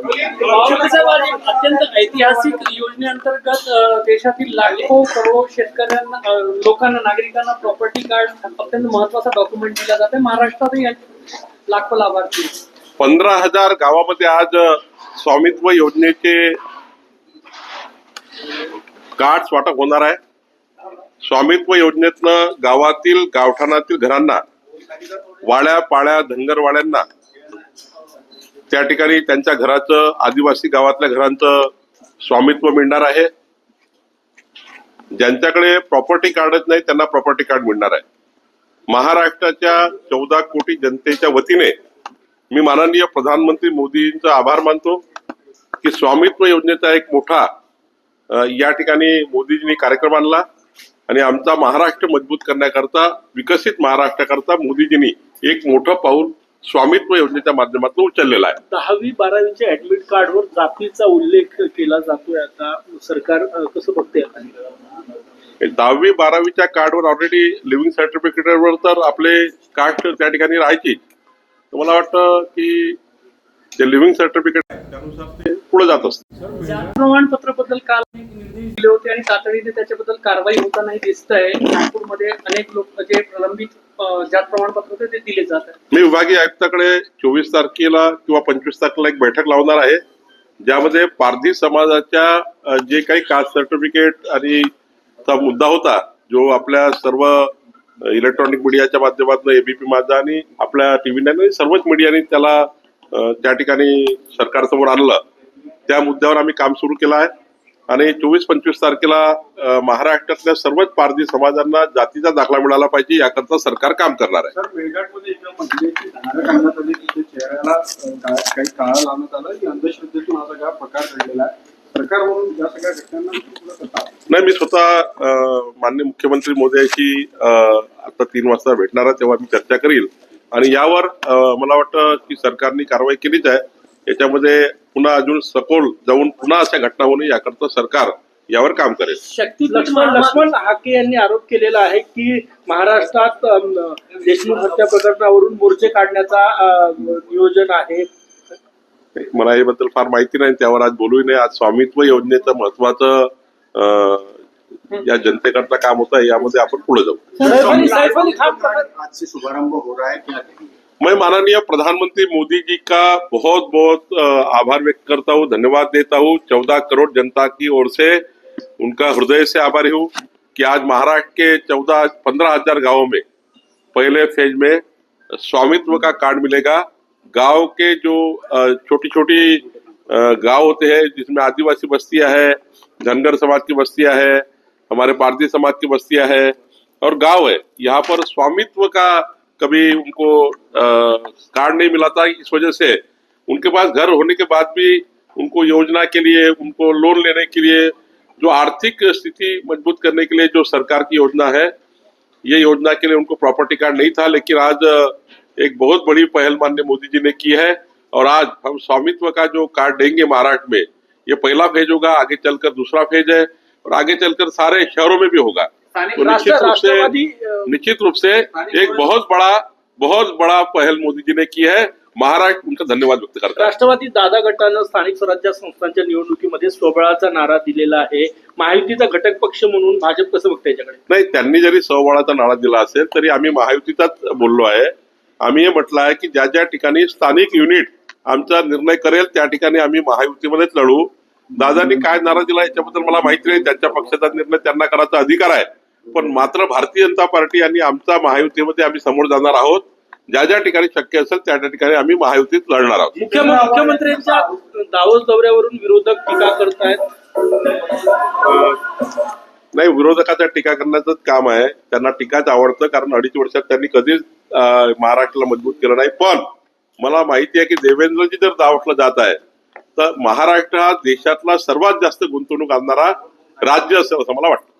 अत्यंत ऐतिहासिक योजनेअंतर्गत देशातील लाखो करोडो शेतकऱ्यांना, लोकांना, नागरिकांना प्रॉपर्टी कार्ड अत्यंत महत्वाचा डॉक्युमेंट दिला जाते. महाराष्ट्रातही लाखो लाभार्थी 15,000 गावामध्ये आज स्वामित्व योजनेचे कार्ड्स वाटप होणार आहे. स्वामित्व योजनेतनं गावातील गावठाणातील घरांना, वाड्या पाड्या धनगरवाड्यांना त्या ठिकाणी त्यांच्या घराचं, आदिवासी गावातल्या घरांचं स्वामित्व मिळणार आहे. ज्यांच्याकडे प्रॉपर्टी कार्डच नाही त्यांना प्रॉपर्टी कार्ड मिळणार आहे. महाराष्ट्राच्या 14 कोटी जनतेच्या वतीने मी माननीय प्रधानमंत्री मोदींचा आभार मानतो की स्वामित्व योजनेचा एक मोठा या ठिकाणी मोदीजींनी कार्यक्रम आणला आणि आमचा महाराष्ट्र मजबूत करण्याकरता, विकसित महाराष्ट्राकरता मोदीजींनी एक मोठं पाऊल स्वामित्व योजनेच्या माध्यमातून उचललेला आहे. 10वी 12वीच्या ऍडमिट कार्डवर जातीचा उल्लेख केला जातोय. आता सरकार कसं बघते? 10वी 12वीच्या कार्डवर ऑलरेडी लिव्हिंग सर्टिफिकेटवर तर आपले कास्ट त्या ठिकाणी राहायची. मला वाटतं की जे लिव्हिंग सर्टिफिकेट त्यानुसार ते पुढे जात असतं. प्रमाणपत्र बद्दल काल निर्देश दिले होते आणि तातडीने त्याच्याबद्दल कारवाई होताना दिसत आहे. नागपूरमध्ये अनेक लोक जे प्रलंबित जात प्रमाणपत्र होते ते दिले जात आहे. मी विभागीय आयुक्ताकडे 24 तारखेला किंवा 25 तारखेला एक बैठक लावणार आहे, ज्यामध्ये पारधी समाजाच्या जे काही कास्ट सर्टिफिकेट आणि चा मुद्दा होता, जो आपल्या सर्व इलेक्ट्रॉनिक मीडियाच्या माध्यमातून एबीपी माझा आणि आपल्या टीव्ही सर्वच मीडियाने त्याला त्या ठिकाणी सरकारसमोर आणलं, त्या मुद्द्यावर आम्ही काम सुरू केलं आहे. आणि 24-25 तारखेला महाराष्ट्रातल्या सर्वच पारधी समाजांना जातीचा दाखला मिळाला पाहिजे याकरता सरकार काम करणार आहे. सर, मेळघाटमध्ये एका महिलेची धारण करण्यात आली, तिच्या चेहऱ्याला काही काळा लावण्यात आलं की अंधश्रद्धेतून हा सगळा प्रकार घडलेला आहे. सरकार म्हणून या सगळ्या घटनांना नाही, मी स्वतः माननीय मुख्यमंत्री मोदयांशी आता 3 वाजता भेटणार आहे, तेव्हा मी चर्चा करील आणि यावर मला वाटतं की सरकारने कारवाई केलीच आहे. याच्यामध्ये पुन्हा अजून सखोल जाऊन पुन्हा अशा घटना होणे याकरता सरकार यावर काम करेल. शक्ती लक्ष्मण हाके यांनी आरोप केलेला आहे की महाराष्ट्रात देशमुख हत्या प्रकरणावरून मोर्चे काढण्याचा नियोजन आहे. मला याबद्दल फार माहिती नाही, त्यावर आज बोलूही नाही. आज स्वामित्व योजनेचं महत्वाचं या जनतेकरता काम होतं, यामध्ये आपण पुढे जाऊ. आज से शुभारंभ हो रहा है क्या? मैं माननीय प्रधानमंत्री मोदी जी का बहुत बहुत आभार व्यक्त करता हूँ, धन्यवाद देता हूँ. 14 करोड़ जनता की ओर से उनका हृदय से आभारी हूँ कि आज महाराष्ट्र के 15,000 गांवों में पहले फेज में स्वामित्व का कार्ड मिलेगा. गांव के जो छोटी छोटी गांव होते हैं, जिसमें आदिवासी बस्तियां हैं, धनगर समाज की बस्तियां हैं, हमारे पारधी समाज की बस्तियां हैं और गांव है, यहाँ पर स्वामित्व का कभी उनको कार्ड नहीं मिला था. इस वजह से उनके पास घर होने के बाद भी उनको योजना के लिए, उनको लोन लेने के लिए, जो आर्थिक स्थिति मजबूत करने के लिए जो सरकार की योजना है, ये योजना के लिए उनको प्रॉपर्टी कार्ड नहीं था. लेकिन आज एक बहुत बड़ी पहल माननीय मोदी जी ने की है और आज हम स्वामित्व का जो कार्ड देंगे महाराष्ट्र में, ये पहला फेज होगा. आगे चलकर दूसरा फेज है और आगे चलकर सारे शहरों में भी होगा. तो निश्चित रूप से एक बहुत बड़ा पहल मोदी जी ने की है. महाराष्ट्र उनका धन्यवाद व्यक्त करता है. राष्ट्रवादी दादा गटानं स्थानिक स्वराज्य संस्थांच्या निवडणुकीमध्ये स्वबळाचा नारा दिलेला आहे. महायुतीचा घटक पक्ष म्हणून भाजप कसं बघते याच्याकडे? नाही, त्यांनी जरी स्वबळाचा नारा दिला असेल तरी आम्ही महायुतीचाच बोललो आहे. आम्ही हे म्हटलं आहे की ज्या ज्या ठिकाणी स्थानिक युनिट आमचा निर्णय करेल त्या ठिकाणी आम्ही महायुतीमध्येच लढू. दादांनी काय नारा दिला याच्याबद्दल मला माहिती नाही, त्यांच्या पक्षाचा निर्णय त्यांना करायचा अधिकार आहे. पण मात्र भारतीय जनता पार्टी आणि आमचा महायुतीमध्ये आम्ही समोर जाणार आहोत. ज्या ज्या ठिकाणी शक्य असेल त्या त्या ठिकाणी आम्ही महायुतीत लढणार आहोत. मुख्यमंत्र्यांच्या दावोस दौऱ्यावरून विरोधक टीका करतायत. नाही, विरोधकाचा टीका करण्याचंच काम आहे. त्यांना टीकाच आवडतं, कारण 2.5 वर्षात त्यांनी कधीच महाराष्ट्राला मजबूत केलं नाही. पण मला माहिती आहे की देवेंद्रजी जर दावोसला जात आहे तर महाराष्ट्र हा देशातला सर्वात जास्त गुंतवणूक आणणारा राज्य असेल असं मला वाटतं.